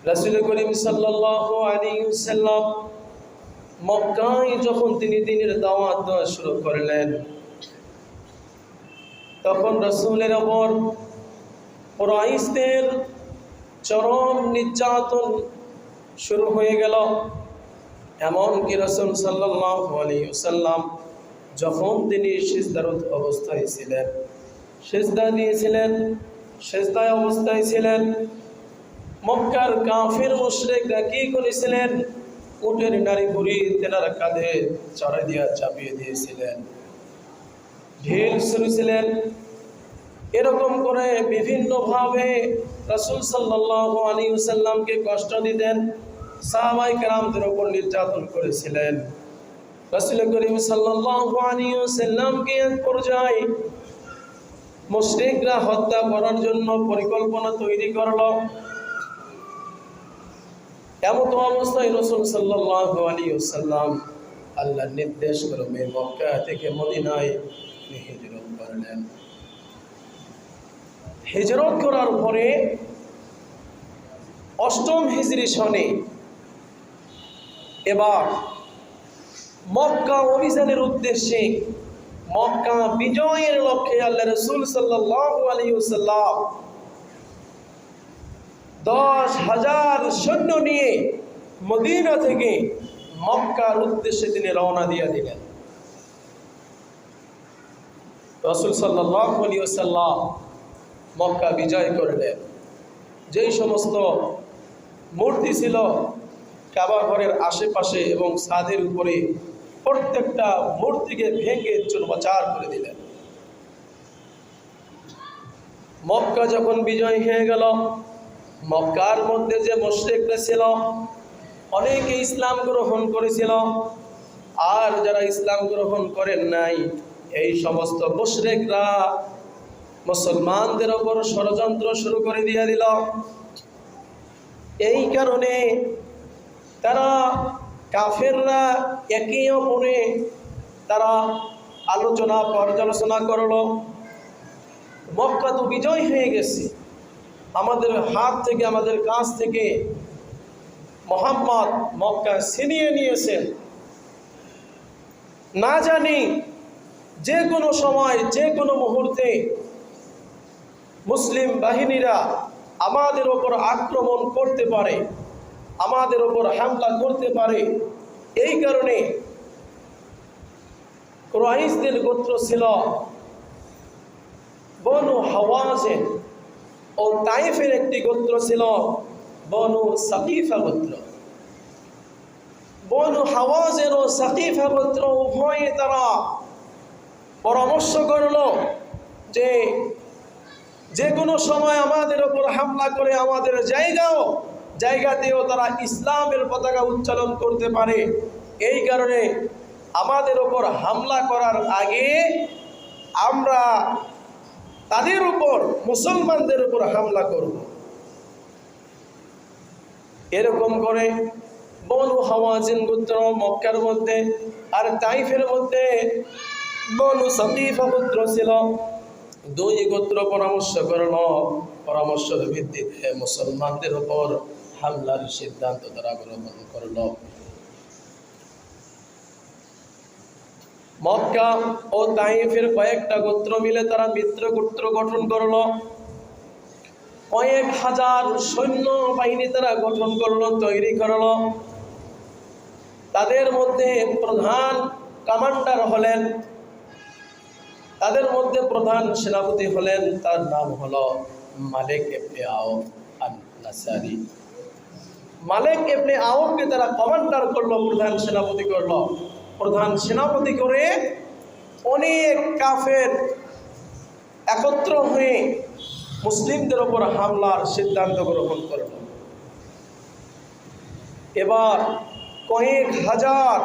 রাসূল করিম সাল্লাল্লাহু আলাইহি ওয়াসাল্লাম মক্কায় যখন তিনি দ্বীনের দাওয়াত দেওয়া শুরু করলেন, তখন রাসূলের ওপর কুরাইশদের চরম নির্যাতন শুরু হয়ে গেল। এমনকি রাসূল সাল্লাল্লাহু আলাইহি ওয়াসাল্লাম যখন তিনি সিজদারত অবস্থায় ছিলেন, সিজদা দিয়েছিলেন, সিজদায় অবস্থায় ছিলেন, মক্কার কাফির মুশরিকরা কি করেছিলেন? উটের নাড়ি ভুঁড়ি তেনার কাঁধে চড়াই দিয়া চাপিয়ে দিয়েছিলেন, ঢিল ছুঁড়েছিলেন। এরকম করে বিভিন্নভাবে রাসূল সাল্লাল্লাহু আলাইহি ওয়াসাল্লামকে কষ্ট দিতেন, সাহাবায়ে কেরামদের উপর নির্যাতন করেছিলেন। রাসূল করিম সাল্লাল্লাহু আলাইহি ওয়াসাল্লামকে এক পর্যায়ে মুশরিকরা হত্যা করার জন্য পরিকল্পনা তৈরি করল। এমন অবস্থায় রাসূল সাল্লাল্লাহু আলাইহি ওয়াসাল্লাম আল্লাহর নির্দেশ ক্রমে মক্কা থেকে মদিনায় হিজরত করলেন। হিজরত করার পরে ৮ম হিজরি সনে এবার মক্কা অভিযানের উদ্দেশ্যে, মক্কা বিজয়ের লক্ষ্যে আল্লাহ রাসূল সাল্লাল্লাহু আলাইহি ওয়াসাল্লাম ১০,০০০ সৈন্য নিয়ে মদিনা থেকে মক্কার উদ্দেশ্যে তিনি রওনা দিয়ে দিলেন। রাসূল সাল্লাল্লাহু আলাইহি ওয়াসাল্লাম মক্কা বিজয় করলেন। যেই সমস্ত মূর্তি ছিল কাবা ঘরের আশেপাশে এবং ছাদের উপরে, প্রত্যেকটা মূর্তিকে ভেঙে চূর্ণবিচার করে দিলেন। মক্কা যখন বিজয় হয়ে গেল, মক্কার মধ্যে যে মুশরিকরা ছিল অনেকে ইসলাম গ্রহণ করেছিল, আর যারা ইসলাম গ্রহণ করেন নাই এই সমস্ত মুশরিকরা মুসলমানদের ওপর ষড়যন্ত্র শুরু করে দিয়ে দিল। এই কারণে তারা কাফেররা একে অপরে তারা আলোচনা পর্যালোচনা করলো, মক্কা তো বিজয় হয়ে গেছে, আমাদের হাত থেকে, আমাদের কাছ থেকে মুহাম্মদ মক্কা ছিনিয়ে নিয়েছেন। না জানি যে কোনো সময়, যে কোনো মুহূর্তে মুসলিম বাহিনীরা আমাদের ওপর আক্রমণ করতে পারে, আমাদের ওপর হামলা করতে পারে। এই কারণে কুরাইশদের গোত্র ছিল বনু হাওয়াজিন ও তাইফের একটি গোত্র ছিল বনু সাকিফা গোত্র। বনু হাওয়াজিন ও সাকিফা গোত্র উভয়ে তারা পরামর্শ করল যে যে কোনো সময় আমাদের ওপর হামলা করে আমাদের জায়গাতেও তারা ইসলামের পতাকা উত্তোলন করতে পারে। এই কারণে আমাদের ওপর হামলা করার আগে আমরা তাদের উপর, মুসলমানদের উপর হামলা করব। এরকম করে বনু হাওয়াজিন গোত্র মক্কার মধ্যে, আর তাইফের মধ্যে বনু সাকিফা গোত্র ছিল। দুই গোত্র পরামর্শ করল, পরামর্শের ভিত্তিতে মুসলমানদের উপর হামলার সিদ্ধান্ত তারা গ্রহণ করল। মক্কা ও তাইফের কয়েকটা গোত্র মিলে তারা মিত্র গোত্র গঠন করল। কয়েক হাজার সৈন্য বাহিনী তারা গঠন করল, তৈরি করল। তাদের মধ্যে প্রধান কমান্ডার হলেন, তাদের মধ্যে প্রধান সেনাপতি হলেন, তার নাম হলো মালিক ইবনে আওফ আন-নাসারি। মালিক ইবনে আওফকে তারা কমান্ডার করলো, প্রধান সেনাপতি করলো। প্রধান সেনাপতি করে অনেক কাফের একত্র হয়ে মুসলিমদের ওপর হামলার সিদ্ধান্ত গ্রহণ করল। এবার কয়েক হাজার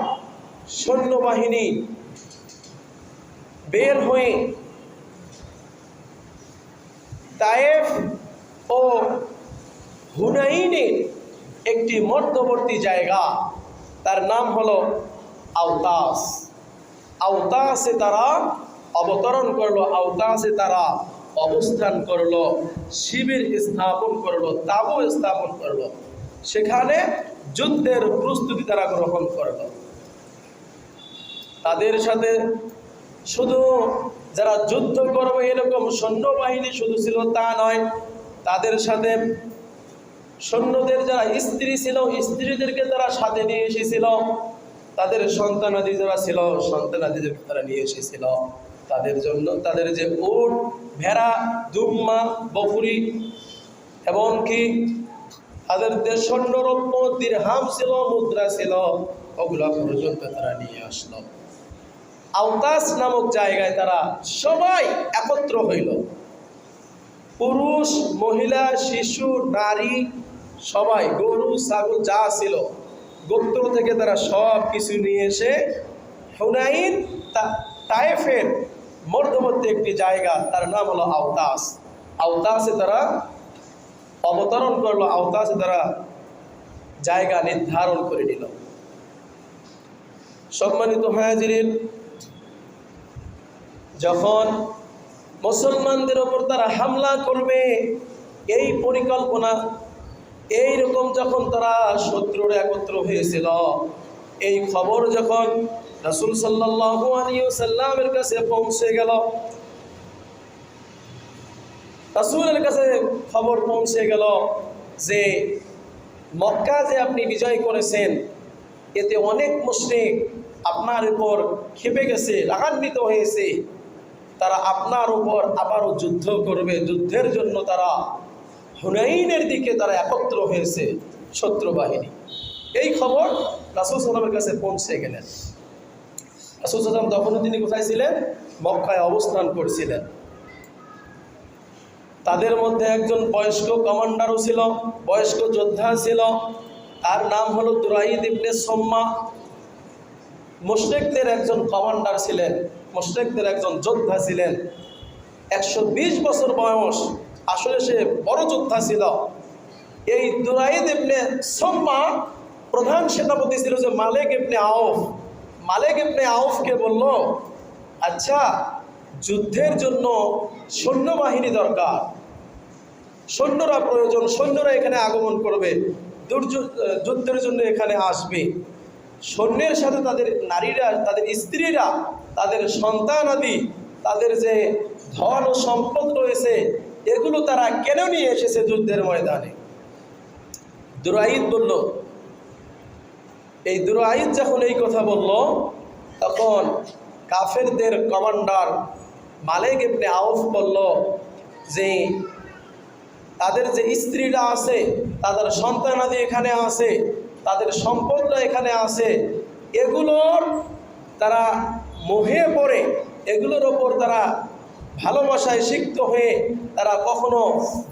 সৈন্যবাহিনী বের হয়ে তায়েফ ও হুনাইনের একটি মধ্যবর্তী জায়গা, তার নাম হলো আওতাস। আওতাসে তারা অবতরণ করলো, আওতাসে তারা অবস্থান করলো, শিবির স্থাপন করলো, তাঁবু স্থাপন করলো। সেখানে যুদ্ধের প্রস্তুতি তারা গ্রহণ করল। তাদের সাথে শুধু যারা যুদ্ধ করবে এরকম সৈন্যবাহিনী শুধু ছিল তা নয়, তাদের সাথে সৈন্যদের যারা স্ত্রী ছিল স্ত্রীদেরকে তারা সাথে নিয়ে এসেছিল, তাদের সন্তানাদি যারা ছিল সন্তানাদিদেরকে তারা নিয়ে এসেছিল। তাদের জন্য তাদের যে উট, ভেড়া, দুম্মা, বকরি এমনকি তাদের যে স্বর্ণরত্ন দিরহাম ছিল, মুদ্রা ছিল, ওগুলো পর্যন্ত তারা নিয়ে আসলো। আওতাস নামক জায়গায় তারা সবাই একত্র হইল, পুরুষ, মহিলা, শিশু, নারী, সবাই, গরু, ছাগল যা ছিল গোত্র থেকে তারা সব কিছু নিয়ে এসে হুনাইন তায়েফের মধ্যবর্তী একটি জায়গা, তার নাম হলো আওতাস। আওতাসে তারা অবতরণ করলো, আওতাসে তারা জায়গা নির্ধারণ করে নিল। সম্মানিত হাজিরিন, যখন মুসলমানদের ওপর তারা হামলা করবে এই পরিকল্পনা, এইরকম যখন তারা শত্রুরা একত্র হয়েছিল, এই খবর যখন রাসূল সাল্লাল্লাহু আলাইহি ওয়াসাল্লামের কাছে পৌঁছে গেল, রাসূলের কাছে খবর পৌঁছে গেল যে মক্কা যে আপনি বিজয় করেছেন, এতে অনেক মুশরিক আপনার উপর ক্ষেপে গেছে, রাগান্বিত হয়েছে, তারা আপনার উপর আবারও যুদ্ধ করবে। যুদ্ধের জন্য তারা হুনাইনের দিকে তারা একত্র হয়েছে শত্রু বাহিনী। এই খবর রাসূল সাল্লাল্লাহু আলাইহি ওয়াসাল্লামের কাছে পৌঁছে গেলেন। রাসূল সাল্লাল্লাহু আলাইহি ওয়াসাল্লাম তখনও তিনি কোথায় ছিলেন? মক্কায় অবস্থান করছিলেন। তাদের মধ্যে একজন বয়স্ক কমান্ডারও ছিল, বয়স্ক যোদ্ধা ছিল, তার নাম হলো দুরাইদ ইবনে সম্মা। মুশরিকদের একজন কমান্ডার ছিলেন, মুশরিকদের একজন যোদ্ধা ছিলেন। 120 বছর বয়স, আসলে সে বড় যোদ্ধা ছিল। এই দুরাইদ ইবনে সম্মা প্রধান সেনাপতি ছিল যে মালিক ইবনে আউফ। মালিক ইবনে আউফকে বলল, আচ্ছা যুদ্ধের জন্য সৈন্যবাহিনী দরকার, সৈন্যরা প্রয়োজন, সৈন্যরা এখানে আগমন করবে, যুদ্ধের জন্য এখানে আসবে। সৈন্যের সাথে তাদের নারীরা, তাদের স্ত্রীরা, তাদের সন্তান আদি, তাদের যে ধন ও সম্পদ রয়েছে এগুলো তারা কেন নিয়ে এসেছে যুদ্ধের ময়দানে? দুরাইদ বলল। এই দুরাইদ যখন এই কথা বলল, তখন কাফেরদের কমান্ডার মালিক ইবনে আউফ বলল যে তাদের যে স্ত্রীরা আছে, তাদের সন্তানাদি এখানে আছে, তাদের সম্পদরা এখানে আছে, এগুলোর তারা মোহে পড়ে, এগুলোর ওপর তারা ভালোবাসায় সিক্ত হয়ে তারা কখনো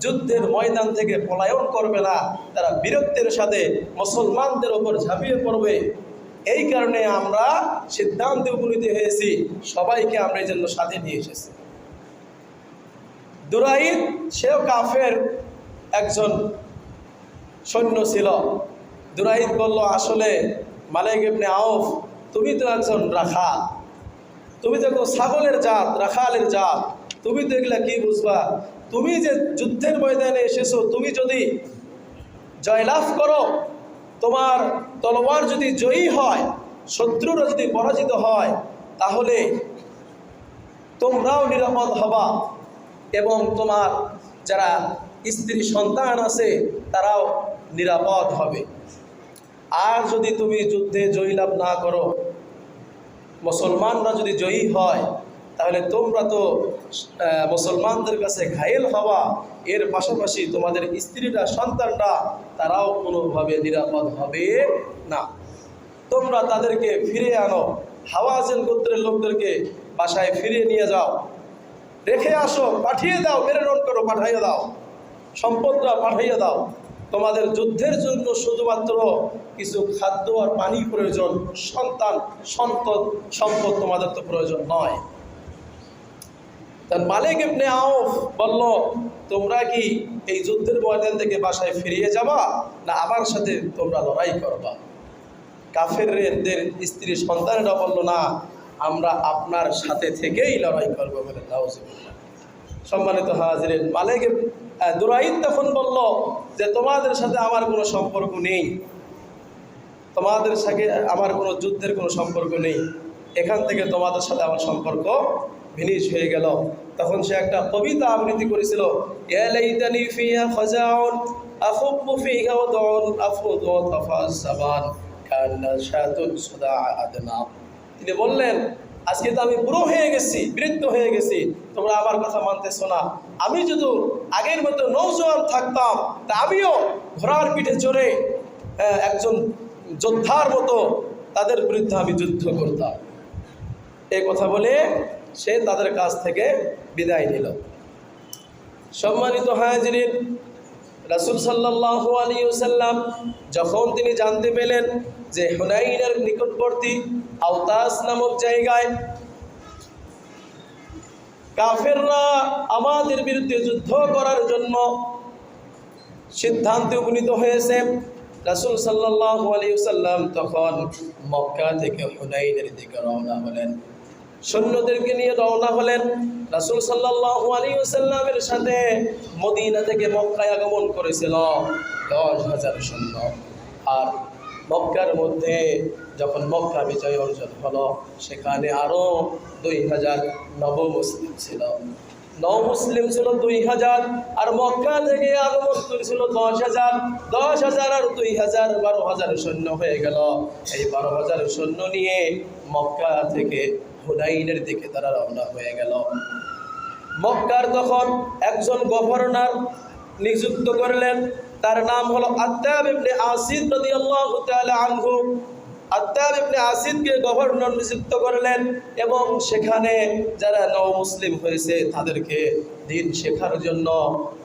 যুদ্ধের ময়দান থেকে পলায়ন করবে না, তারা বীরত্বের সাথে মুসলমানদের ওপর ঝাঁপিয়ে পড়বে। এই কারণে আমরা সিদ্ধান্তে উপনীত হয়েছি সবাইকে আমরা এই জন্য সাথে নিয়ে এসেছি। দুরাইদ সেও কাফের একজন সৈন্য ছিল। দুরাইদ বলল, আসলে মালিক ইবনে আউফ, তুমি তো একজন রাখাল, তুমি তো ছাগলের জাত, রাখালের জাত, তুমি তো এগুলা কি বুঝবা? তুমি যে যুদ্ধের ময়দানে এসেছো, তুমি যদি জয়লাভ করো, তোমার তলোয়ার যদি জয়ী হয়, শত্রুরা যদি পরাজিত হয়, তাহলে তোমরাও নিরাপদ হবা এবং তোমার যারা স্ত্রী সন্তান আছে তারাও নিরাপদ হবে। আর যদি তুমি যুদ্ধে জয়লাভ না করো, মুসলমানরা যদি জয়ী হয়, তাহলে তোমরা তো মুসলমানদের কাছে ঘায়েল হওয়া, এর পাশাপাশি তোমাদের স্ত্রীরা, সন্তানরা তারাও কোনোভাবে নিরাপদ হবে না। তোমরা তাদেরকে ফিরে আনো, হাওয়াজিন গোত্রের লোকদেরকে বাসায় ফিরিয়ে নিয়ে যাও, রেখে আসো, পাঠিয়ে দাও, প্রেরণ করো, পাঠাইয়ে দাও, সম্পদরা পাঠাইয়ে দাও। তোমাদের যুদ্ধের জন্য শুধুমাত্র কিছু খাদ্য আর পানি প্রয়োজন, সন্তান সম্পদ তোমাদের তো প্রয়োজন নয়। তার মালিক ইবনে আউফ বলল, তোমরা কি এই যুদ্ধের ময়দান থেকে বাসায় ফিরিয়ে যাবা, না আমার সাথে তোমরা লড়াই করবা? কাফেরদের স্ত্রী সন্তানেরা বলল, না, আমরা আপনার সাথে থেকেই লড়াই করবো বলে। নাউজুবিল্লাহ। সম্মানিত হাজিরিন, মালিক দুরাইদ তখন বলল যে তোমাদের সাথে আমার কোনো সম্পর্ক নেই, তোমাদের সাথে আমার কোনো যুদ্ধের কোনো সম্পর্ক নেই, এখান থেকে তোমাদের সাথে আমার সম্পর্ক ভিনিশ হয়ে গেল। তখন সে একটা কবিতা আবৃত্তি করেছিল, ইয়া লাইতানি ফিহা খাজাউন আখুব্বু ফিহা ওয়াদউন আফুদু ওয়া তাফাস সাবান কান্না শাতুন সুদা আদনা। তিনি বললেন, আজকে তো আমি বুড়ো হয়ে গেছি, বৃদ্ধ হয়ে গেছি, তোমরা আমার কথা মানতেছো না। আমি যদি আগের মতো নওজোয়ান থাকতাম তা আমিও ঘোড়ার পিঠে চড়ে একজন যোদ্ধার মতো তাদের বিরুদ্ধে আমি যুদ্ধ করতাম। এই কথা বলে সে তাদের কাছ থেকে বিদায় নিল। সম্মানিত হাজিরিন, রাসূল সাল্লাল্লাহু আলাইহি ওয়াসাল্লাম যখন তিনি জানতে পেলেন যে হুনাইনের নিকটবর্তী আওতাস নামক জায়গায় কাফেররা আমাদের বিরুদ্ধে যুদ্ধ করার জন্য সিদ্ধান্তে উপনীত হয়েছে, রাসূল সাল্লাল্লাহু আলাইহি ওয়াসাল্লাম তখন মক্কা থেকে হুনাইনের দিকে রওনা হলেন। সৈন্যদেরকে নিয়ে রওনা হলেন। রাসূল সাল্লাল্লাহু আলাইহি ওয়াসাল্লামের সাথে মদিনা থেকে মক্কায় আগমন করেছিল 10,000 সৈন্য। আর মক্কার মধ্যে যখন মক্কা বিজয় অর্জন হলো, সেখানে আরও 2,000 নবমুসলিম ছিল। নবমুসলিম ছিল 2,000, আর মক্কা থেকে আগমন করেছিল 10,000। 10,000 আর 2,000 12,000 সৈন্য হয়ে গেল। এই 12,000 সৈন্য নিয়ে মক্কা থেকে হুনাইনের দিকে তারা রওনা হয়ে গেল। মক্কার তখন একজন গভর্নর নিযুক্ত করলেন, তার নাম হলো আত্তাব ইবনে আসিদ রাদিয়াল্লাহু তাআলা আনহু। আত্তাব ইবনে আসিদকে গভর্নর নিযুক্ত করলেন এবং সেখানে যারা নবমুসলিম হয়েছে তাদেরকে দ্বীন শেখার জন্য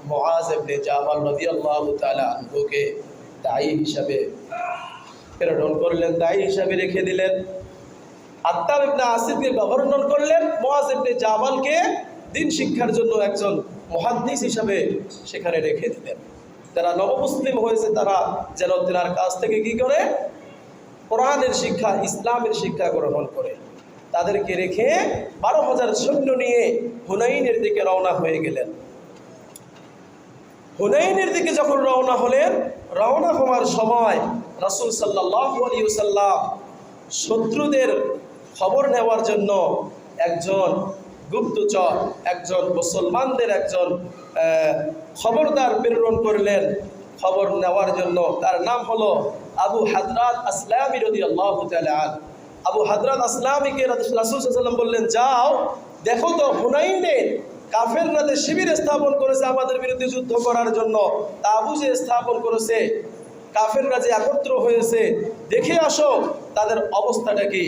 মুআজ ইবনে জাবাল রাদিয়াল্লাহু তাআলা আনহুকে দায়ী হিসাবে প্রেরণ করলেন, দায়ী হিসাবে রেখে দিলেন। আত্তাব ইবনে আসিদকে গভর্নর করলেন, মুআজ ইবনে জাবালকে দ্বীন শিক্ষার জন্য একজন মুহাদ্দিস হিসাবে সেখানে রেখে দিলেন। যারা নবমুসলিম হয়েছে তারা যেন তেনার কাছ থেকে কি করে, কোরআনের শিক্ষা, ইসলামের শিক্ষা গ্রহণ করে। তাদেরকে রেখে 12,000 সৈন্য নিয়ে হুনাইনের দিকে রওনা হয়ে গেলেন। হুনাইনের দিকে যখন রওনা হলেন, রওনা হওয়ার সময় রাসূল সাল্লাল্লাহু আলাইহি ওয়াসাল্লাম শত্রুদের খবর নেওয়ার জন্য একজন গুপ্তচর, একজন মুসলমানদের একজন খবরদার প্রেরণ করলেন খবর নেওয়ার জন্য। তার নাম হলো আবু হাদরাত আসলামী রাদিয়াল্লাহু তাআলা আনহু। আবু হাদরাত আসলামীকে রাসূল সাল্লাল্লাহু আলাইহি ওয়াসাল্লাম বললেন, যাও দেখো তো হুনাইনে কাফেররা যে শিবির স্থাপন করেছে আমাদের বিরুদ্ধে যুদ্ধ করার জন্য, তাঁবু যে স্থাপন করেছে, কাফেররা যে একত্র হয়েছে, দেখে আসো তাদের অবস্থাটা কি।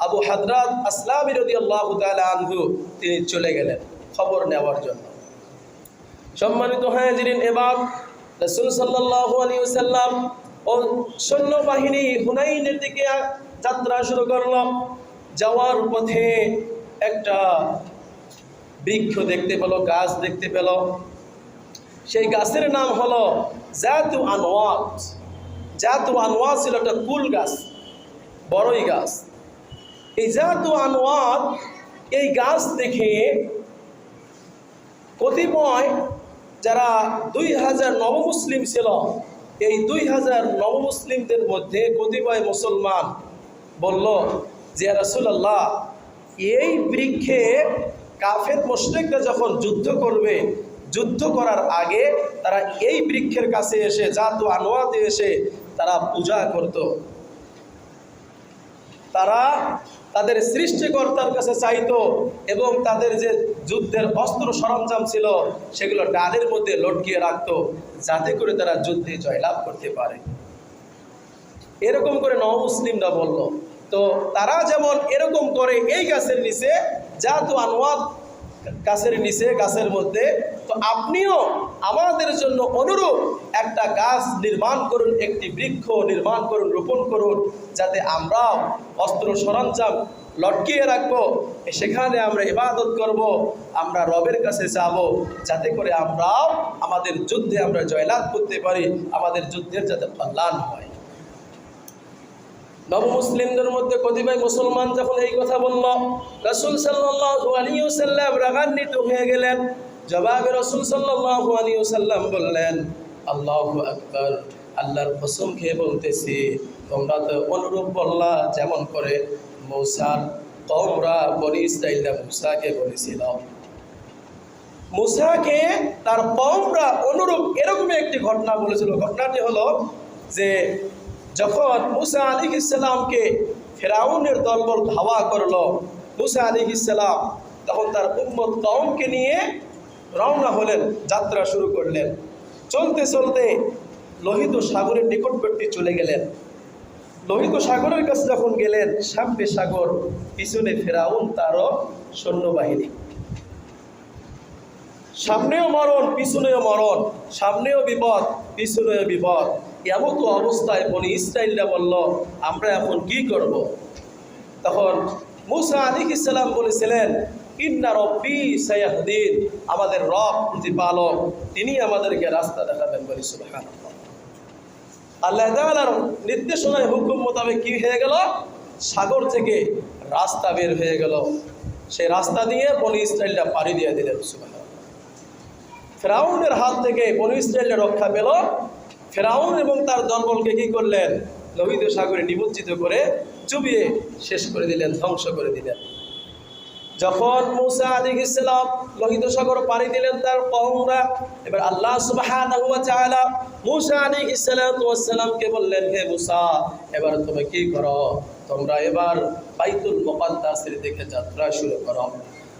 আবু হাদরাত আসলামী রাদিয়াল্লাহু তাআলা আনহু তিনি চলে গেলেন খবর নেওয়ার জন্য। সম্মানিত হাজিরিন, এবার রাসূল সাল্লাল্লাহু আলাইহি ওয়াসাল্লাম ও সৈন্যবাহিনী হুনাইনের দিকে যাত্রা শুরু করল। যাওয়ার পথে একটা বৃক্ষ দেখতে পেল, গাছ দেখতে পেল। সেই গাছের নাম হলো জাতু আনওয়াত। জাতু আনওয়াত ছিল একটা কুল গাছ, বড়ই গাছ। এই জাতু আনওয়াত, এই গাছ দেখে কতিপয় যারা 2,000 নবমুসলিম ছিল, এই 2,000 নবমুসলিমদের মধ্যে কতিপয় মুসলমান বলল যে ইয়া রাসূলুল্লাহ, এই বৃক্ষে কাফের মুশরিকরা যখন যুদ্ধ করবে, যুদ্ধ করার আগে তারা এই বৃক্ষের কাছে এসে, জাতু আনওয়াতে এসে তারা পূজা করত। তারা তাদের সৃষ্টিকর্তার কাছে চাইতো এবং তাদের যে যুদ্ধের অস্ত্র সরঞ্জাম ছিল সেগুলো ডালের মধ্যে লটকিয়ে রাখতো, যাতে করে তারা যুদ্ধে জয়লাভ করতে পারে। এরকম করে নবমুসলিমরা বলল। তো তারা যেমন এরকম করে এই গাছের নিচে, জাতু আনওয়াত গাছের নিচে, গাছের মধ্যে, তো আপনিও আমাদের জন্য অনুরূপ একটা গাছ নির্মাণ করুন, একটি বৃক্ষ নির্মাণ করুন, রোপণ করুন, যাতে আমরাও অস্ত্র সরঞ্জাম লটকিয়ে রাখবো, সেখানে আমরা ইবাদত করব, আমরা রবের কাছে যাব, যাতে করে আমরাও আমাদের যুদ্ধে আমরা জয়লাভ করতে পারি, আমাদের যুদ্ধের যাতে কল্যাণ হয়। নবমুসলিমদের মধ্যে কতিপয় মুসলমান যখন এই কথা বলল, রাসূল সাল্লাল্লাহু আলাইহি ওয়াসাল্লাম রাগান্বিত হয়ে গেলেন। জবাবে রাসূল সাল্লাল্লাহু আলাইহি ওয়াসাল্লাম বললেন, আল্লাহু আকবার, আল্লাহর কসম খেয়ে বলতেছি, তোমরা তো অনুরূপ বললা যেমন করে মূসার কওমরা বনি ইসরাঈলরা মূসাকে বলেছিল। মূসাকে তার কওমরা অনুরূপ এরকমই একটি ঘটনা বলেছিল। ঘটনাটি হলো যে যখন মূসা আলাইহিস সালামকে ফিরআউনের দলবল ধাওয়া করলো, মূসা আলাইহিস সালাম তখন তার উম্মত কওমকে নিয়ে রওনা হলেন, যাত্রা শুরু করলেন। চলতে চলতে লোহিত সাগরের নিকটবর্তী চলে গেলেন। লোহিত সাগরের কাছে যখন গেলেন, সামনে সাগর, পিছনে ফিরআউন তারও সৈন্যবাহিনী। সামনেও মরণ, পিছনেও মরণ, সামনেও বিপদ, পিছনেও বিপদ। এমতো অবস্থায় বনি ইসরাঈলরা বলল, আমরা এখন কি করব? তখন মূসা আলাইহিস সালাম বলেছিলেন, ইন্না রব্বি সায়াহদিন, আমাদের রব প্রতিপালক, তিনি আমাদেরকে রাস্তা দেখাবেন। বলি সুবহানাল্লাহ। আল্লাহ তাআলার নির্দেশনায় হুকুম মোতাবেক কি হয়ে গেল? সাগর থেকে রাস্তা বের হয়ে গেল। সেই রাস্তা দিয়ে বনি ইসরাঈলরা পাড়ি দিয়ে দিলেন। সুবহানাল্লাহ। ফিরআউনের হাত থেকে বনি ইসরাঈলরা রক্ষা পেল। ফিরআউন এবং তার দলবলকে কি করলেন? লোহিত সাগরে নিমজ্জিত করে চুবিয়ে শেষ করে দিলেন, ধ্বংস করে দিলেন। যখন মূসা আলাইহিস সালাম লোহিত সাগর পাড়ি দিলেন তার কওমরা, এবার আল্লাহ সুবহানাহু ওয়া তাআলা মূসা আলাইহিস সালামকে বললেন, হে মূসা, এবার তুমি কি করো? তোমরা এবার বাইতুল মুকাদ্দাসের দিকে যাত্রা শুরু করো।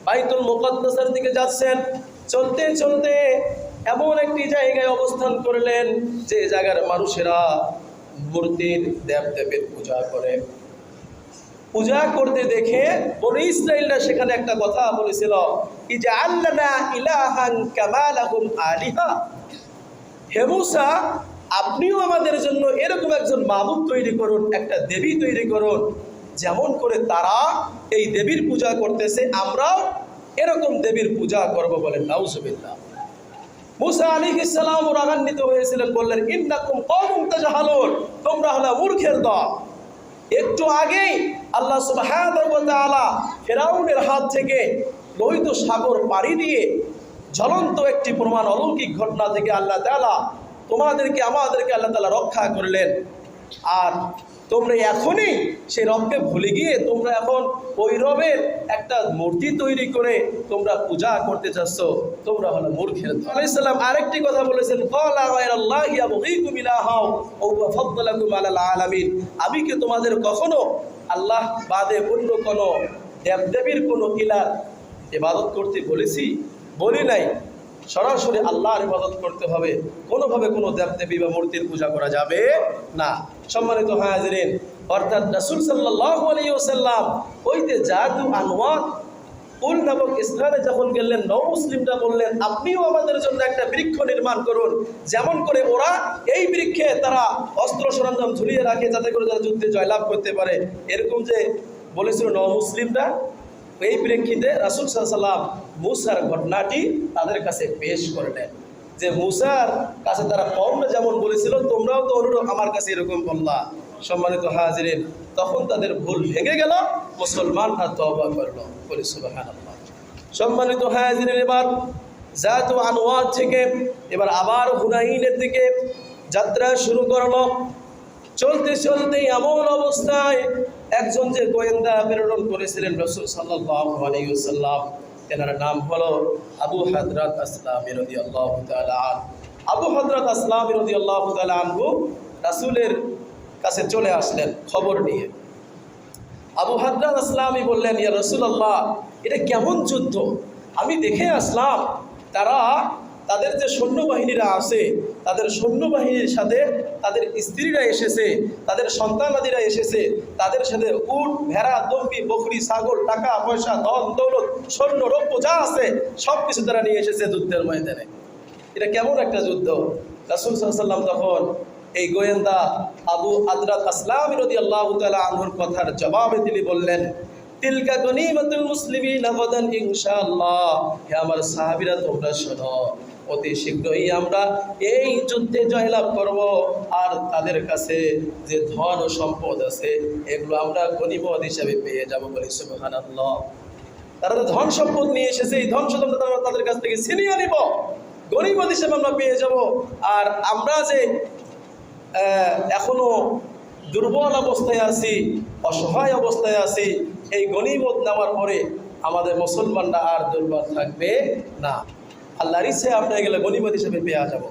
বাইতুল মুকাদ্দাসের দিকে যাচ্ছেন। চলতে চলতে এমন একটি জায়গায় অবস্থান করলেন যে জায়গার মানুষেরা মূর্তির দেবদেবীর পূজা করে। পূজা করতে দেখে বনি ইসরাঈলরা সেখানে একটা কথা বলেছিল, ইজআল লানা ইলাহান কামা লাহুম আলিহা, হে মূসা, আপনিও আমাদের জন্য এরকম একজন মাবুদ তৈরি করুন, একটা দেবী তৈরি করুন, যেমন করে তারা এই দেবীর পূজা করতেছে আমরাও এরকম দেবীর পূজা করব। বলেন নাউজুবিল্লাহ। মূসা আলাইহিস সালাম রাগান্বিত হয়েছিলেন, বললেন, ইন্নাকুম কওমুন তাজহালুন, তোমরা হলো মূর্খের দল। একটু আগেই আল্লাহ সুবহানাহু ওয়া তাআলা ফিরআউনের হাত থেকে লোহিত সাগর পাড়ি দিয়ে জ্বলন্ত একটি প্রমাণ, অলৌকিক ঘটনা থেকে আল্লাহ তাআলা তোমাদেরকে আমাদেরকে আল্লাহ তাআলা রক্ষা করলেন। আর তোমরা এখনই সেই রবকে ভুলে গিয়ে তোমরা এখন ওই রবের একটা মূর্তি তৈরি করে তোমরা পূজা করতে চাচ্ছ, তোমরা হলো মূর্খের দল। আলাইহিস সালাম আরেকটি কথা বলেছেন, ক্বালা গায়রাল্লাহি আবগীকুম ইলাহা ওয়া ফাদ্দালাকুম আলাল আলামিন, আমি কি তোমাদের কখনো আল্লাহ বাদে অন্য কোনো দেবদেবীর কোনো ইলাহ ইবাদত করতে বলেছি? বলি নাই। সরাসরি আল্লাহর ইবাদত করতে হবে, কোনোভাবে কোনো দেবদেবী বা মূর্তির পূজা করা যাবে না। সম্মানিত হাজিরিন, অর্থাৎ রাসূল সাল্লাল্লাহু আলাইহি ওয়াসাল্লাম ওইতে জাদু আনওয়াত কুল নামক স্থানে যখন গেলেন, নও মুসলিমরা বললেন, আপনিও আমাদের জন্য একটা বৃক্ষ নির্মাণ করুন, যেমন করে ওরা এই বৃক্ষে তারা অস্ত্র সরঞ্জাম ঝুলিয়ে রাখে, যাতে করে তারা যুদ্ধে জয়লাভ করতে পারে। এরকম যে বলেছিল নও মুসলিমরা, এই প্রেক্ষিতে রাসূল সাল্লাল্লাহু আলাইহি ওয়াসাল্লাম মূসার ঘটনাটি তাদের কাছে পেশ করলেন, যে মূসার কাছে তারা কওমরা যেমন বলেছিল, তোমরাও তো অনুরূপ আমার কাছে এরকম বললা। সম্মানিত হাজিরিন, তখন তাদের ভুল ভেঙে গেল, মুসলমানরা তওবা করলো। বলি সুবহানাল্লাহ। সম্মানিত হাজিরিন, এবার জাতু আনওয়াত থেকে এবার আবার হুনাইনের দিকে যাত্রা শুরু করলো। চলতে চলতে এমন অবস্থায় একজন যে গোয়েন্দা প্রেরণ করেছিলেন রাসূল সাল্লাল্লাহু আলাইহি ওয়াসাল্লাম, তেনার নাম হলো আবু হাদরাত আসলামী রাদিয়াল্লাহু তাআলা আনহু। আবু হাদরাত আসলামী রাদিয়াল্লাহু তাআলা আনহু রাসূলের কাছে চলে আসলেন খবর নিয়ে। আবু হাদরাত আসলামী বললেন, ইয়া রাসূলুল্লাহ, এটা কেমন যুদ্ধ? আমি দেখে আসলাম তারা তাদের যে সৈন্যবাহিনীরা আছে, তাদের সৈন্যবাহিনীর সাথে তাদের স্ত্রীরা এসেছে, তাদের সন্তানাদিরা এসেছে, তাদের সাথে উট, ভেড়া, দম্বি, বকরি, ছাগল, টাকা পয়সা, ধন দৌলত, স্বর্ণ, রৌপ্য যা আছে সব কিছু তারা নিয়ে এসেছে যুদ্ধের ময়দানে। এটা কেমন একটা যুদ্ধ? রাসূল সাল্লাল্লাহু আলাইহি ওয়াসাল্লাম তখন এই গোয়েন্দা আবু হাদরাত আসলামী রাদিয়াল্লাহু তাআলা আনহুর কথার জবাবে তিনি বললেন, তিলকা গনিমাতুল মুসলিমিনা গাদান ইনশাআল্লাহ। হে আমার সাহাবীরা, তোমরা শোনো, অতি শীঘ্রই আমরা এই যুদ্ধে জয়লাভ করব, আর তাদের কাছে যে ধন ও সম্পদ আছে এগুলো আমরা গনিমত হিসাবে পেয়ে যাব। বলি সুবহানাল্লাহ। তারা যে ধন সম্পদ নিয়ে এসেছে, এই ধন সম্পদ আমরা তাদের কাছ থেকে ছিনিয়ে নিব, গনিমত হিসেবে আমরা পেয়ে যাব। আর আমরা যে এখনো দুর্বল অবস্থায় আছি, অসহায় অবস্থায় আছি, এই গনিমত নেওয়ার পরে আমাদের মুসলমানরা আর দুর্বল থাকবে না। আল্লাহর ইচ্ছে আমরা এগুলো গনিমত হিসেবে পেয়ে যাব।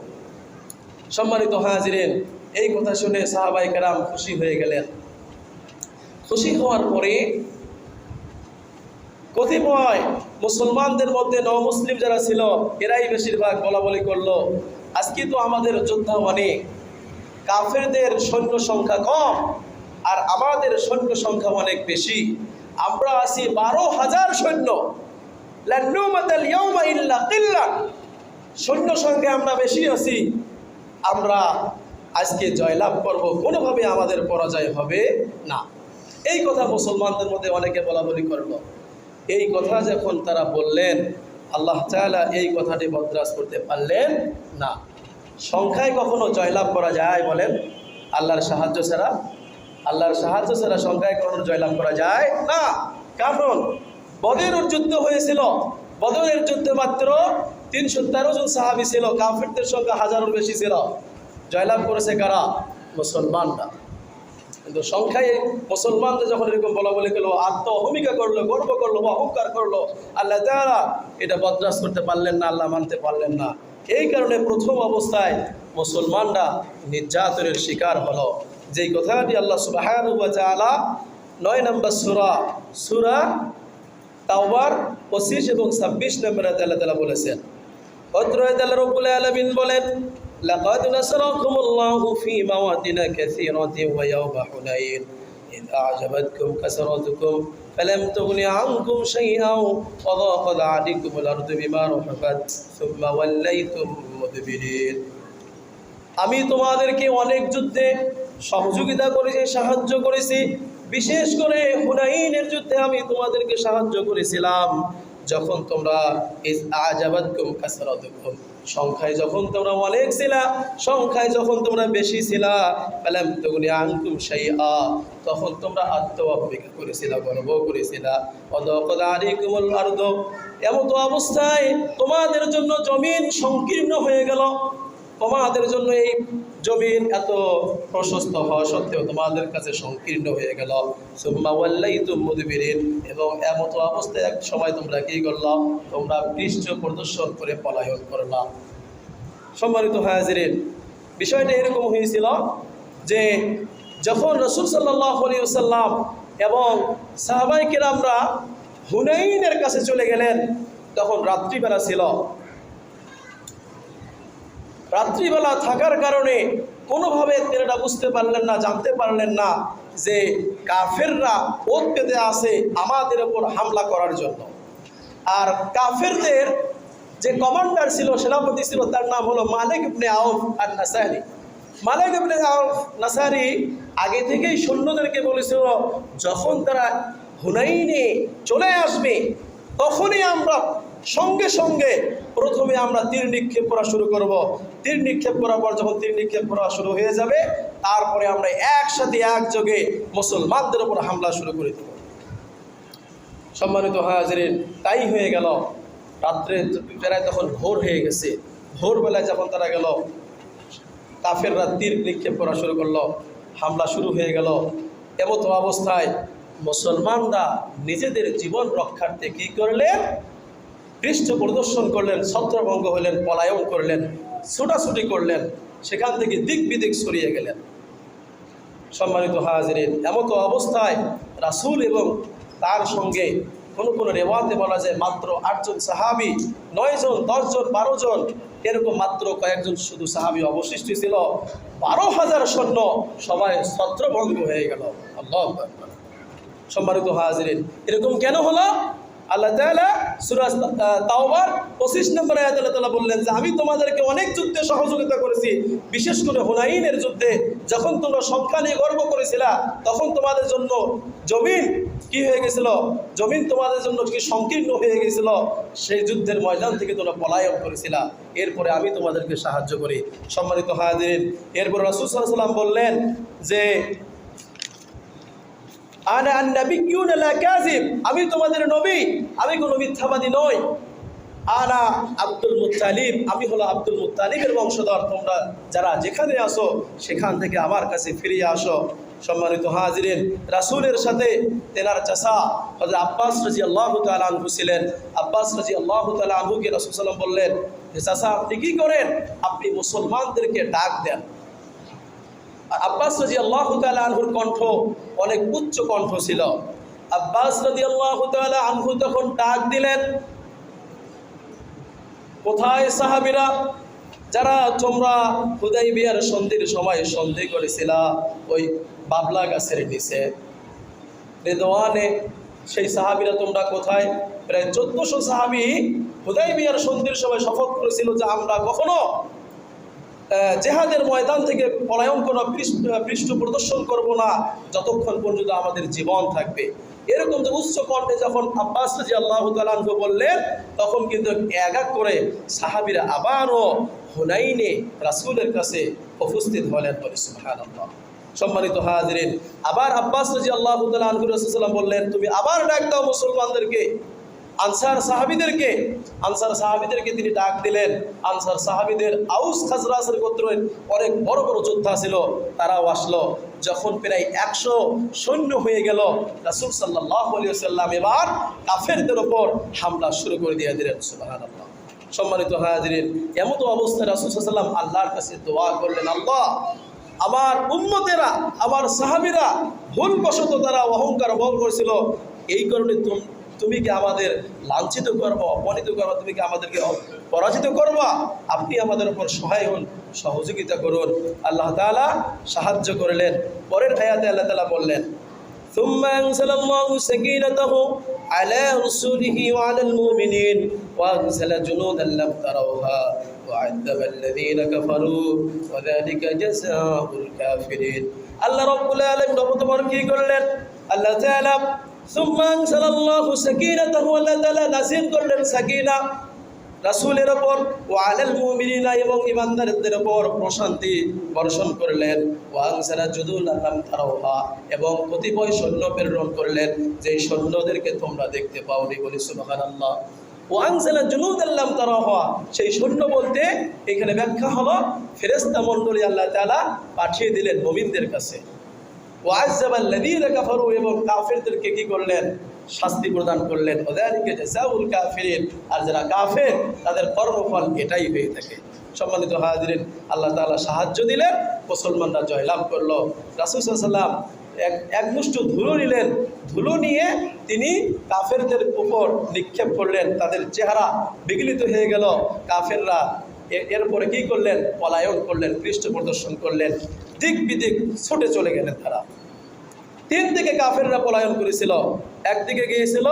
সম্মানিত হাজিরিন, এই কথা শুনে সাহাবায়ে কেরাম খুশি হয়ে গেলেন। খুশি হওয়ার পরে কতিপয় মুসলমানদের মধ্যে মুসলিম যারা ছিল এরাই বেশিরভাগ বলাবলি করলো, আজকে তো আমাদের যোদ্ধা অনেক, কাফেরদের সৈন্য সংখ্যা কম আর আমাদের সৈন্য সংখ্যা অনেক বেশি, আমরা আছি 12,000 সৈন্য, সৈন্য সংখ্যা আমরা বেশি আছি, আমরা আজকে জয়লাভ করব, কোনোভাবে আমাদের পরাজয় হবে না। এই কথা মুসলমানদের মধ্যে অনেকে বলাবলি করলো। এই কথা যখন তারা বললেন, আল্লাহ তাআলা এই কথাটি বরদাস্ত করতে পারলেন না। সংখ্যায় কখনো জয়লাভ করা যায় বলেন? আল্লাহর সাহায্য ছাড়া, আল্লাহর সাহায্য ছাড়া সংখ্যায় কখনো জয়লাভ করা যায় না। কারণ বদরের যুদ্ধ হয়েছিল, বদরের যুদ্ধে মাত্র 313 জন সাহাবী ছিল, কাফেরদের সংখ্যা হাজারের বেশি ছিল। জয়লাভ করেছে কারা? মুসলমানরা। কিন্তু সংখ্যায় মুসলমানদের যখন এরকম বলাবলি করলো, আত্মভূমিকা করলো, গর্ব করলো, অহংকার করলো, আল্লাহ তাআলা এটা বরদাস্ত করতে পারলেন না, আল্লাহ মানতে পারলেন না। এই কারণে প্রথম অবস্থায় মুসলমানরা নির্যাতনের শিকার হলো। যেই কথাটি আল্লাহ সুবহানাহু ওয়া তাআলা 9 নম্বর সূরা তাওবার 25 এবং 26 নম্বরে আল্লাহ তাআলা বলেছেন। আল্লাহ রাব্বুল আলামিন বলেন, লাকাদ নাসারাকুমুল্লাহু ফী মাওয়াতিন কাসীরাতিন ওয়া ইয়াওমা হুনাইন ইয আ'জাবাতকুম কাসরাতুকুম ফালাম তুগনি আনকুম শাইআন ওয়া দাকাত আলাইকুমুল আরদু বিমা রাহাবাত সুম্মা ওয়াল্লাইতুম মুদবিরিন। আমি তোমাদেরকে অনেক যুদ্ধে সহযোগিতা করেছি, সাহায্য করেছি, বিশেষ করে হুনাইনের যুদ্ধে আমি তোমাদেরকে সাহায্য করেছিলাম, যখন তোমরা ইয আ'জাবাতকুম কাসরাতুকুম, সংখ্যায় যখন তোমরা অনেক ছিলা, সংখ্যায় যখন তোমরা বেশি ছিলা, ফালাম তুগনি আনকুম শাইআ, তখন তোমরা আত্মভূমিকা করেছিলা, গর্ব করেছিলা, ওয়া দাকাত আলাইকুমুল আরদু, এমন অবস্থায় তোমাদের জন্য জমিন সংকীর্ণ হয়ে গেল, তোমাদের জন্য এই জমিন এত প্রশস্ত হওয়া সত্ত্বেও তোমাদের কাছে সংকীর্ণ হয়ে গেল। সুম্মা ওয়াল্লাইতুম মুদবিরিন, এবং এমন অবস্থায় এক সময় তোমরা কি করলা? তোমরা পৃষ্ঠ প্রদর্শন করে পলায়ন করলা। সম্মানিত হাজিরিন, বিষয়টা এরকম হয়েছিল যে যখন রাসূল সাল্লাল্লাহু আলাইহি ওয়াসাল্লাম এবং সাহাবায়ে কেরামরা হুনাইনের কাছে চলে গেলেন, তখন রাত্রিবেলা ছিল। রাত্রিবেলা থাকার কারণে কোনোভাবে তেনারা বুঝতে পারলেন না, জানতে পারলেন না যে কাফেররা ওত পেতে আসে আমাদের ওপর হামলা করার জন্য। আর কাফেরদের যে কমান্ডার ছিল, সেনাপতি ছিল, তার নাম হলো মালিক ইবনে আউফ আন-নাসারি। মালিক ইবনে আউফ নাসারি আগে থেকেই সৈন্যদেরকে বলেছিল, যখন তারা হুনাইনে চলে আসবে তখনই আমরা সঙ্গে সঙ্গে প্রথমে আমরা তীর নিক্ষেপ করা শুরু করব। তীর নিক্ষেপ করার পর যখন তীর নিক্ষেপ করা শুরু হয়ে যাবে, তারপরে আমরা একসাথে একযোগে মুসলমানদের উপর হামলা শুরু করে দেব। সম্মানিত হাজিরিন, তাই হয়ে গেল। রাত্রে প্রায় তখন ভোর হয়ে গেছে। ভোরবেলায় যখন তারা গেল, কাফেররা তীর নিক্ষেপ করা শুরু করলো, হামলা শুরু হয়ে গেল। এমত অবস্থায় মুসলমানরা নিজেদের জীবন রক্ষার্থে কী করলেন? পৃষ্ঠ প্রদর্শন করলেন, ছত্রভঙ্গ হলেন, পলায়ন করলেন, ছুটাছুটি করলেন, সেখান থেকে দিক বিদিক সরিয়ে গেলেন। সম্মানিত হাজিরিন, এমত অবস্থায় রাসূল এবং তার সঙ্গে কোনো রেওয়াতে বলা যায় মাত্র 8 জন সাহাবী, 9 জন, 10 জন, 12 জন, এরকম মাত্র কয়েকজন শুধু সাহাবী অবশিষ্ট ছিল। 12,000 সৈন্য সবাই ছত্রভঙ্গ হয়ে গেল। আল্লাহু আকবার। সম্মানিত হাজিরিন, এরকম কেন হলো? আল্লাহ তাআলা সূরা তাওবার 25 নম্বর আয়াতে আল্লাহ তাআলা বললেন যে আমি তোমাদেরকে অনেক যুদ্ধে সহযোগিতা করেছি, বিশেষ করে হুনাইনের যুদ্ধে যখন তোমরা সংখ্যা নিয়ে গর্ব করেছিলা, তখন তোমাদের জন্য জমিন কি হয়ে গেছিল? জমিন তোমাদের জন্য কি সংকীর্ণ হয়ে গেছিল। সেই যুদ্ধের ময়দান থেকে তোমরা পলায়ন করেছিলা, এরপরে আমি তোমাদেরকে সাহায্য করি। সম্মানিত হাজিরিন, এরপর রাসূল সাল্লাল্লাহু আলাইহি ওয়াসাল্লাম বললেন যে আনা আন-নাবিয়্যুন লা কাযিব, আমি তোমাদের নবী, আমি কোনো মিথ্যাবাদী নই। আনা আব্দুল মুত্তালিব, আমি হলো আব্দুল মুত্তালিবের বংশধর। তোমরা যারা যেখানে আসো সেখান থেকে আমার কাছে ফিরিয়ে আসো। সম্মানিত হাজিরিন, রাসূলের সাথে তেনার চাচা হযরত আব্বাস রাদিয়াল্লাহু তাআলা আনহু ছিলেন। আব্বাস রাদিয়াল্লাহু তাআলা আনহুকে রাসূল সাল্লাল্লাহু আলাইহি ওয়াসাল্লাম বললেন যে চাচা আপনি কি করেন, আপনি মুসলমানদেরকে ডাক দেন। আব্বাস রাদিয়াল্লাহু তাআলা আনহুর কণ্ঠ অনেক উচ্চ কণ্ঠ ছিল। আব্বাস রাদিয়াল্লাহু তাআলা আনহু তখন ডাক দিলেন, কোথায় সাহাবীরা যারা তোমরা হুদাইবিয়ার সন্ধির সময় সন্ধি করেছিলা ওই বাবলা গাছের নিচে রিদওয়ানে, সেই সাহাবীরা তোমরা কোথায়? প্রায় 1400 সাহাবী হুদাইবিয়ার সন্ধির সময় শপথ করেছিল যে আমরা কখনো জেহাদের ময়দান থেকে পলায়ন কোনো পৃষ্ঠ প্রদর্শন করব না যতক্ষণ পর্যন্ত আমাদের জীবন থাকবে। এরকম যে উচ্চ কণ্ঠে যখন আব্বাস রাদিয়াল্লাহু তাআলা আনহু বললেন, তখন কিন্তু এক এক করে সাহাবীরা আবারও হুনাইনে রাসূলের কাছে উপস্থিত হলেন। বলে সুবহানাল্লাহ। সম্মানিত হাজিরিন, আবার আব্বাস রাদিয়াল্লাহু তাআলা আনহু রাসূল সাল্লাল্লাহু আলাইহি ওয়াসাল্লাম বললেন, তুমি আবার ডাক দাও মুসলমানদেরকে, আনসার সাহাবীদেরকে তিনি ডাক দিলেন। আনসার সাহাবীদের আউস খাজরাজের গোত্রের অনেক বড় বড় যোদ্ধা ছিল, তারাও আসলো। যখন প্রায় 100 সৈন্য হয়ে গেল, রাসূল সাল্লাল্লাহু আলাইহি ওয়াসাল্লাম এবার কাফেরদের ওপর হামলা শুরু করে দিয়ে দিলেন। সুবহানাল্লাহ। সম্মানিত হাজিরিন, এমত অবস্থায় রাসূল সাল্লাল্লাহু আলাইহি ওয়াসাল্লাম আল্লাহর কাছে দোয়া করলেন, আল্লাহ আমার উম্মতেরা, আমার সাহাবীরা ভুলবশত তারা অহংকার ভোগ করেছিল, এই কারণে তুমি কি আমাদের লাঞ্ছিত করবা, অপমানিত করবা, তুমি কি আমাদেরকে পরাজিত করবা? আপনি আমাদের উপর সহায় হন, সহযোগিতা করুন। আল্লাহ তাআলা সাহায্য করলেন। পরের আয়াতে আল্লাহ তাআলা বললেন, সুম্মা আনজালাল্লাহু সাকিনাতাহু আলা রাসূলিহি ওয়া আলাল মুমিনিন ওয়া আনজালা জুনুদান লাম তারাউহা ওয়া আযাবাল্লাযীনা কাফারু ওয়া যালিকা জাযাউল কাফিরিন। আল্লাহ রাব্বুল আলামিন তোমার কি করলেন? আল্লাহ তাআলা সুম্মা আনজালাল্লাহু সাকিনাতাহু, আল্লাহ তাআলা নাযিল করলেন সাকিনা রাসূলের উপর, ওয়া আলাল মুমিনিনা এবং ঈমানদারদের উপর প্রশান্তি বর্ষণ করলেন। ওয়া আনজালা জুনুদান লাম তারাউহা এবং কতিপয় সৈন্য প্রেরণ করলেন যেই সৈন্যদেরকে তোমরা দেখতে পাওনি। বলি সুবহানাল্লাহ। ওয়া আনজালা জুনুদান লাম তারাউহা, সেই সৈন্য বলতে এখানে ব্যাখ্যা হলো ফেরেশতা মণ্ডলী আল্লাহ তাআলা পাঠিয়ে দিলেন মুমিনদের কাছে। ওয়াজ্জাবাল্লাযীনা কাফারু এবং কাফেরদেরকে কি করলেন? শাস্তি প্রদান করলেন। ওযালিকা জাযাউল কাফিরিন, আর যারা কাফের তাদের কর্মফল এটাই হয়ে থাকে। সম্মানিত হাজিরিন, আল্লাহ তাআলা সাহায্য দিলেন, মুসলমানরা জয়লাভ করলো। রাসূল সাল্লাল্লাহু আলাইহি ওয়াসাল্লাম এক মুষ্টি ধুলো নিলেন, ধুলো নিয়ে তিনি কাফেরদের উপর নিক্ষেপ করলেন, তাদের চেহারা বিগলিত হয়ে গেল। কাফেররা এরপরে কি করলেন? পলায়ন করলেন, পৃষ্ঠ প্রদর্শন করলেন, দিক বিদিক ছুটে চলে গেলেন। তারা 3 দিকে কাফেররা পলায়ন করেছিল। একদিকে গিয়েছিল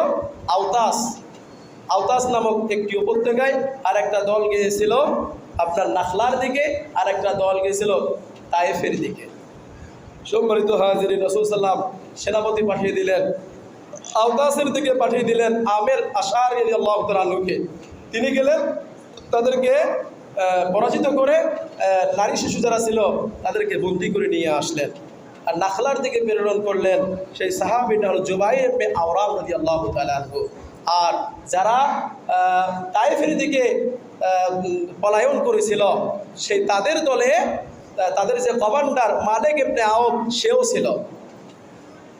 আওতাস নামক একটি উপত্যকায়, আর একটা দল গিয়েছিল আপনার নাখলার দিকে, আর একটা দল গিয়েছিল তায়েফের দিকে। সম্মানিত হাজিরিন, রাসূল সাল্লাল্লাহু আলাইহি ওয়াসাল্লাম সেনাপতি পাঠিয়ে দিলেন, আওতাসের দিকে পাঠিয়ে দিলেন আমির আশআরী রাদিয়াল্লাহু তাআলা আনহুকে। তিনি গেলেন, তাদেরকে পরাজিত করে নারী শিশু যারা ছিল তাদেরকে বন্দী করে নিয়ে আসলেন। আর নাখলার দিকে প্রেরণ করলেন সেই সাহাবীটা হল জুবাইর ইবনে আওরাম রাদিয়াল্লাহু তাআলা আনহু। আর যারা তায়েফের দিকে পলায়ন করেছিল সেই তাদের দলে তাদের যে কমান্ডার মালিক ইবনে আওফ সেও ছিল।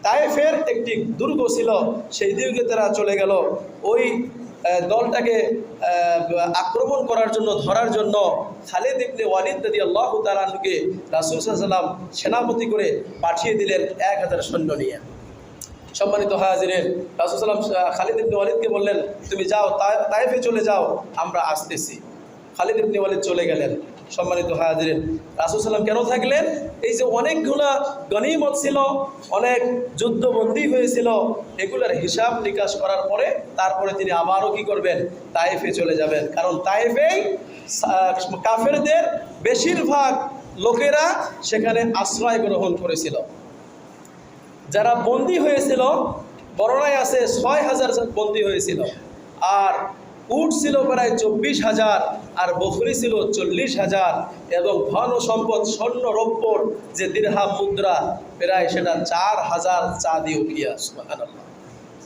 তায়েফের একটি দুর্গ ছিল, সেই দুর্গে তারা চলে গেল। ওই দলটাকে আক্রমণ করার জন্য, ধরার জন্য খালিদ ইবনে ওয়ালিদ রাদিয়াল্লাহু তাআলা আনহুকে রাসূল সাল্লাল্লাহু আলাইহি ওয়াসাল্লাম সেনাপতি করে পাঠিয়ে দিলেন 1000 সৈন্য নিয়ে। সম্মানিত হাজিরিন, রাসূল সাল্লাল্লাহু আলাইহি ওয়াসাল্লাম খালিদ ইবনে ওয়ালিদকে বললেন, তুমি যাও তায়েফে চলে যাও, আমরা আসতেছি। খালিদ ইবনে ওয়ালিদ চলে গেলেন। সম্মানিত হাজিরিন, রাসূল সাল্লাল্লাহু আলাইহি ওয়াসাল্লাম কেন থাকলেন? এই যে অনেকগুলা গনিমত ছিল, অনেক যুদ্ধবন্দী হয়েছিল, এগুলার হিসাব নিকাশ করার পরে তারপরে তিনি আবারও কি করবেন? তায়েফে চলে যাবেন। কারণ তায়েফেই কাফেরদের বেশিরভাগ লোকেরা সেখানে আশ্রয় গ্রহণ করেছিল। যারা বন্দী হয়েছিল, বর্ণনায় আছে 6000 বন্দী হয়েছিল। আর উট ছিল প্রায় 24,000 আর বকরি ছিল 40,000 এবং ধন ও সম্পদ স্বর্ণ রৌপ্যর যে দিরহাম মুদ্রা প্রায় সেটা 4,000 চাঁদি উকিয়া। সুবহানাল্লাহ।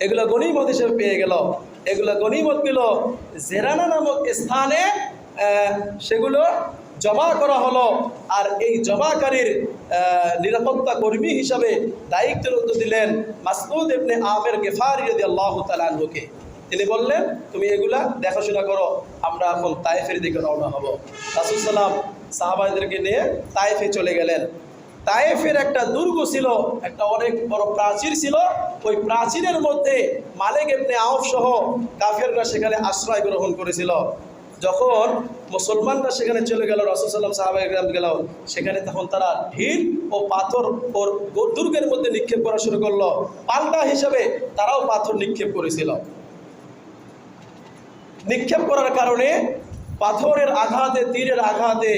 এগুলো গনিমত হিসেবে পেয়ে গেল। এগুলো গনিমতগুলো জেরানা নামক স্থানে সেগুলো জমা করা হলো। আর এই জমাকারীর নিরাপত্তা কর্মী হিসাবে দায়িত্বরত দিলেন মাসউদ ইবনে আমের গিফারি রাদিয়াল্লাহু তাআলা আনহুকে। তিনি বললেন, তুমি এগুলা দেখাশোনা করো, আমরা এখন তায়েফের দিকে রওনা হব। রাসূল সাল্লাল্লাহু আলাইহি ওয়াসাল্লাম সাহাবাদেরকে নিয়ে তায়েফে চলে গেলেন। তায়েফের একটা দুর্গ ছিল, একটা অনেক বড় প্রাচীর ছিল। ওই প্রাচীরের মধ্যে মালিক ইবনে আওফ সহ কাফেররা সেখানে আশ্রয় গ্রহণ করেছিল। যখন মুসলমানরা সেখানে চলে গেল, রাসূল সাল্লাল্লাহু আলাইহি ওয়াসাল্লাম সাহাবায়ে কেরাম গেল সেখানে, তখন তারা ঢিল ও পাথর ওর দুর্গের মধ্যে নিক্ষেপ করা শুরু করলো। পাল্টা হিসাবে তারাও পাথর নিক্ষেপ করেছিল। নিক্ষেপ করার কারণে পাথরের আঘাতে, তীরের আঘাতে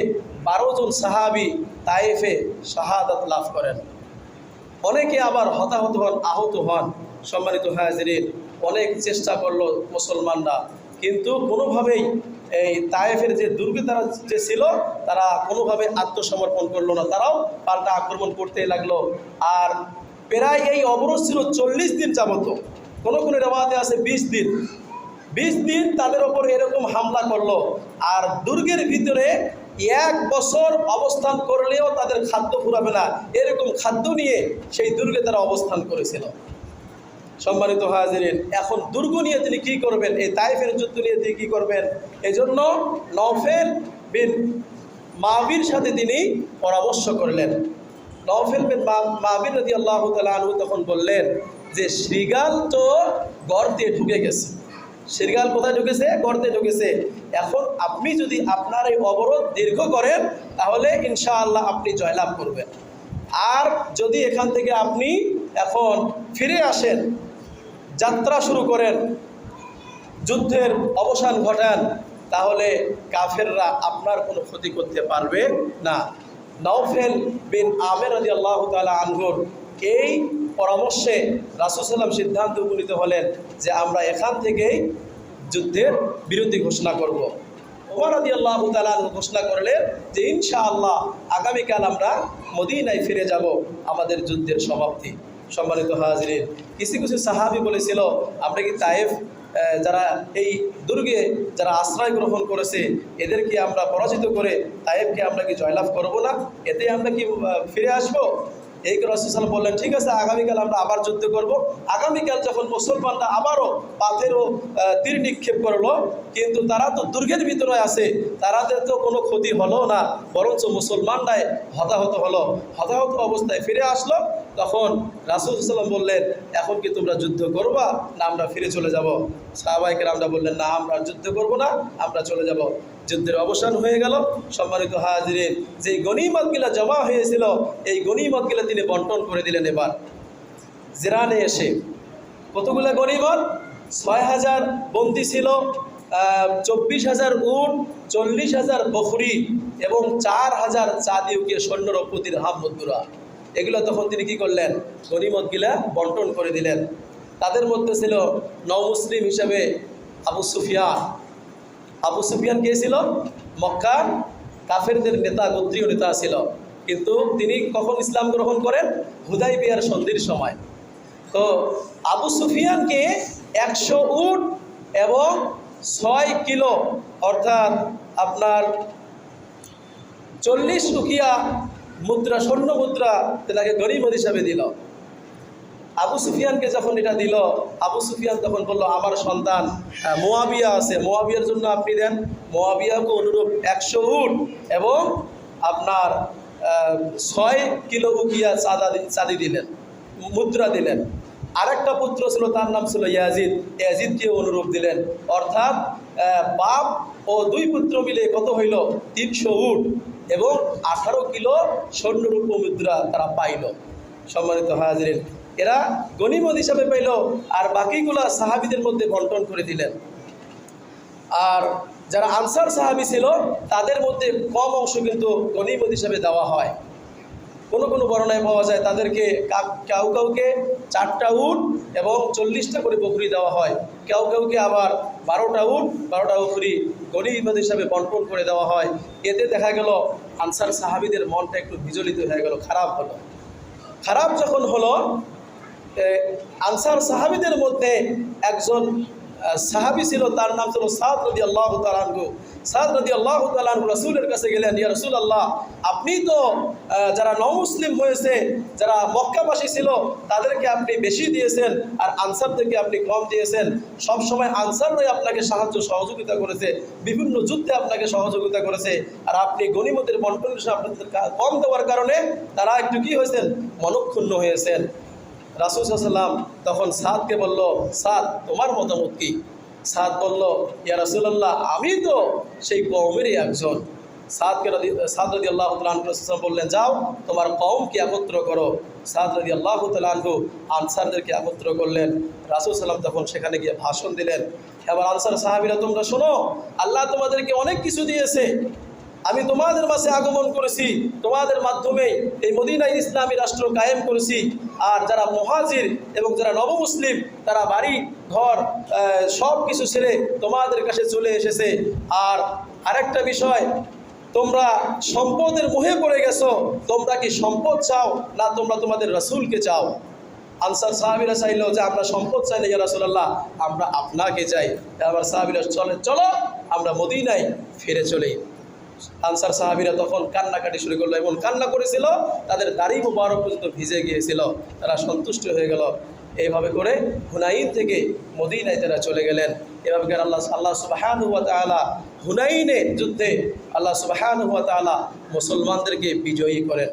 12 জন সাহাবী তায়েফে শাহাদাত লাভ করেন। অনেকে আবার হতাহত হন, আহত হন। সম্মানিত হাজিরিন, অনেক চেষ্টা করলো মুসলমানরা, কিন্তু কোনোভাবেই এই তায়েফের যে দুর্গ তারা যে ছিল তারা কোনোভাবে আত্মসমর্পণ করলো না, তারাও পাল্টা আক্রমণ করতে লাগলো। আর প্রায় এই অবরোধ ছিল 40 দিন যাবত, কোনো রেওয়াতে আছে 20 দিন। 20 দিন তাদের ওপর এরকম হামলা করলো। আর দুর্গের ভিতরে 1 বছর অবস্থান করলেও তাদের খাদ্য ফুরাবে না, এরকম খাদ্য নিয়ে সেই দুর্গে তারা অবস্থান করেছিল। সম্মানিত হাজিরিন, এখন দুর্গ নিয়ে তিনি কি করবেন, এই তায়েফের যুদ্ধ নিয়ে তিনি কি করবেন? এই জন্য নওফেল বিন মাবির সাথে তিনি পরামর্শ করলেন। নওফেল বিন মাবির রাদিয়াল্লাহু তাআলা আনহু তখন বললেন যে শৃগাল তো গর্তে ঢুকে গেছে। শৃগাল কোথায় ঢুকেছে? গর্তে ঢুকেছে। এখন আপনি যদি আপনার এই অবরোধ দীর্ঘ করেন তাহলে ইনশাআল্লাহ আপনি জয়লাভ করবেন। আর যদি এখান থেকে আপনি এখন ফিরে আসেন, যাত্রা শুরু করেন, যুদ্ধের অবসান ঘটান, তাহলে কাফেররা আপনার কোনো ক্ষতি করতে পারবে না। নওফেল বিন আমের রাদিয়াল্লাহু তাআলা আনহুর এই পরামর্শে রাসূল সাল্লাল্লাহু আলাইহি ওয়াসাল্লাম সিদ্ধান্ত উপনীত হলেন যে আমরা এখান থেকেই যুদ্ধের বিরতি ঘোষণা করব। ওমর রাদিয়াল্লাহু তাআলা আনহু ঘোষণা করলেন যে ইনশাআল্লাহ আগামীকাল আমরা মদিনায় ফিরে যাব, আমাদের যুদ্ধের সমাপ্তি। সম্মানিত হাজিরিন, কিছু কিছু সাহাবী বলেছিল, আমরা কি তায়েফ যারা এই দুর্গে যারা আশ্রয় গ্রহণ করেছে এদেরকে আমরা পরাজিত করে তায়েফকে আমরা কি জয়লাভ করব না? এতে আমরা কি ফিরে আসবো? এই রাসূল সাল্লাল্লাহু আলাইহি ওয়াসাল্লাম বললেন, ঠিক আছে, আগামীকাল আমরা আবার যুদ্ধ করব। আগামীকাল যখন মুসলমানরা আবারও পাথর ও তীর নিক্ষেপ করলো, কিন্তু তারা তো দুর্গের ভিতরে আছে, তাদের তো কোনো ক্ষতি হলো না, বরঞ্চ মুসলমানরাই হতাহত হলো। হতাহত অবস্থায় ফিরে আসলো। তখন রাসূল সাল্লাল্লাহু আলাইহি ওয়াসাল্লাম বললেন, এখন কি তোমরা যুদ্ধ করবা না আমরা ফিরে চলে যাব? সাহাবায়ে কেরামরা বললেন, না, আমরা যুদ্ধ করব না, আমরা চলে যাব। যুদ্ধের অবসান হয়ে গেল। সম্মানিত হাজিরিন, যেই গনিমতগুলো জমা হয়েছিল এই গনিমতগুলো তিনি বন্টন করে দিলেন। এবার জিরানে এসে কতগুলো গনিমত? 6,000 বন্দী ছিল, 24,000 উট, 40,000 বকরি এবং 4,000 চাঁদি উকিয়ে স্বর্ণরৌপ্য দিরহাম মুদ্রা। এগুলো তখন তিনি কি করলেন? গনিমতগুলা বন্টন করে দিলেন। তাদের মধ্যে ছিল নওমুসলিম হিসাবে আবু সুফিয়ান। আবু সুফিয়ান কে ছিল? মক্কার কাফেরদের নেতা, গোত্রীয় নেতা ছিল। কিন্তু তিনি কখন ইসলাম গ্রহণ করেন? হুদাইবিয়ার সন্ধির সময়। তো আবু সুফিয়ানকে 100 উট এবং 6 কিলো অর্থাৎ আপনার 40 উকিয়া মুদ্রা, স্বর্ণ মুদ্রা তাকে গনিমত হিসাবে দিল। আবু সুফিয়ানকে যখন এটা দিল, আবু সুফিয়ান তখন বলল, আমার সন্তান মুয়াবিয়া আছে, মুয়াবিয়ার জন্য আপনি দেন। মুয়াবিয়াকে অনুরূপ 100 উট এবং আপনার 6 কিলো উকিয়া চাঁদি দিলেন, মুদ্রা দিলেন। আরেকটা পুত্র ছিল, তার নাম ছিল ইয়াজিদ, ইয়াজিদকে অনুরূপ দিলেন। অর্থাৎ বাপ ও 2 পুত্র মিলে কত হইল? 300 উট এবং 18 কিলো স্বর্ণরূপ্য মুদ্রা তারা পাইল। সম্মানিত হাজিরিন, এরা গনিমত হিসাবে পাইল, আর বাকিগুলা সাহাবীদের মধ্যে বন্টন করে দিলেন। আর যারা আনসার সাহাবী ছিল তাদের মধ্যে কম অংশ কিন্তু গনিমত হিসাবে দেওয়া হয়। কোনো কোনো বর্ণনায় পাওয়া যায় তাদেরকে কাউকে 4টা উট এবং 40টা করে বকরি দেওয়া হয়। কাউকে আবার 12টা উট 12টা উখরি গনিমত হিসাবে বন্টন করে দেওয়া হয়। এতে দেখা গেল আনসার সাহাবীদের মনটা একটু বিচলিত হয়ে গেল, খারাপ হলো। খারাপ যখন হলো, আনসার সাহাবীদের মধ্যে একজন সাহাবী ছিল, তার নাম ছিল সাদ রাদিয়াল্লাহু তাআলা আনহু। সাদ রাদিয়াল্লাহু তাআলা আনহু রাসূলের কাছে গেলেন, ইয়া রাসূলুল্লাহ, আপনি তো যারা নমুসলিম হয়েছে, যারা মক্কাবাসী ছিল, তাদেরকে আপনি বেশি দিয়েছেন আর আনসারদেরকে আপনি কম দিয়েছেন। সব সময় আনসাররাই আপনাকে সাহায্য সহযোগিতা করেছে, বিভিন্ন যুদ্ধে আপনাকে সহযোগিতা করেছে, আর আপনি গনিমতের বন্টন আপনাদের কম দেওয়ার কারণে তারা একটু কি হয়েছেন, মনক্ষুণ্ণ হয়েছেন। রাসূল সাল্লাল্লাহু আলাইহি ওয়াসাল্লাম তখন সাদকে বলল, সাদ, তোমার মতামত কি? সাদ বলল, ইয়া রাসূলুল্লাহ, আমি তো সেই কওমেরই একজন। সাদ রাদিয়াল্লাহু তাআলা আনহু রাসূল বললেন, যাও তোমার কওমকে একত্র করো। সাদ রাদিয়াল্লাহু তাআলা আনহু আনসারদেরকে একত্র করলেন। রাসূল সাল্লাল্লাহু তখন সেখানে গিয়ে ভাষণ দিলেন, এবার আনসার সাহাবীরা, তোমরা শোনো, আল্লাহ তোমাদেরকে অনেক কিছু দিয়েছে। আমি তোমাদের মাঝে আগমন করেছি, তোমাদের মাধ্যমে এই মদিনায় ইসলামী রাষ্ট্র কায়েম করেছি। আর যারা মুহাজির এবং যারা নবমুসলিম, তারা বাড়ি ঘর সব কিছু ছেড়ে তোমাদের কাছে চলে এসেছে। আর আরেকটা বিষয়, তোমরা সম্পদের মোহে পড়ে গেছো। তোমরা কি সম্পদ চাও, না তোমরা তোমাদের রাসূলকে চাও? আনসার সাহাবীরা চাইল যে আমরা সম্পদ চাই না, ইয়া রাসূলুল্লাহ, আমরা আপনাকে চাই। এবার সাহাবীরা চলো আমরা মদিনায় ফিরে চলি। আনসার সাহাবীরা তখন কান্নাকাটি শুরু করলো, এমন কান্না করেছিল তাদের দাড়ি মুবারক পর্যন্ত ভিজে গিয়েছিল। তারা সন্তুষ্ট হয়ে গেল। এইভাবে করে হুনাইন থেকে মদিনায় তারা চলে গেলেন। এভাবে করে আল্লাহ সুবহানাহু ওয়া তাআলা হুনাইনের যুদ্ধে আল্লাহ সুবহানাহু ওয়া তাআলা মুসলমানদেরকে বিজয়ী করেন।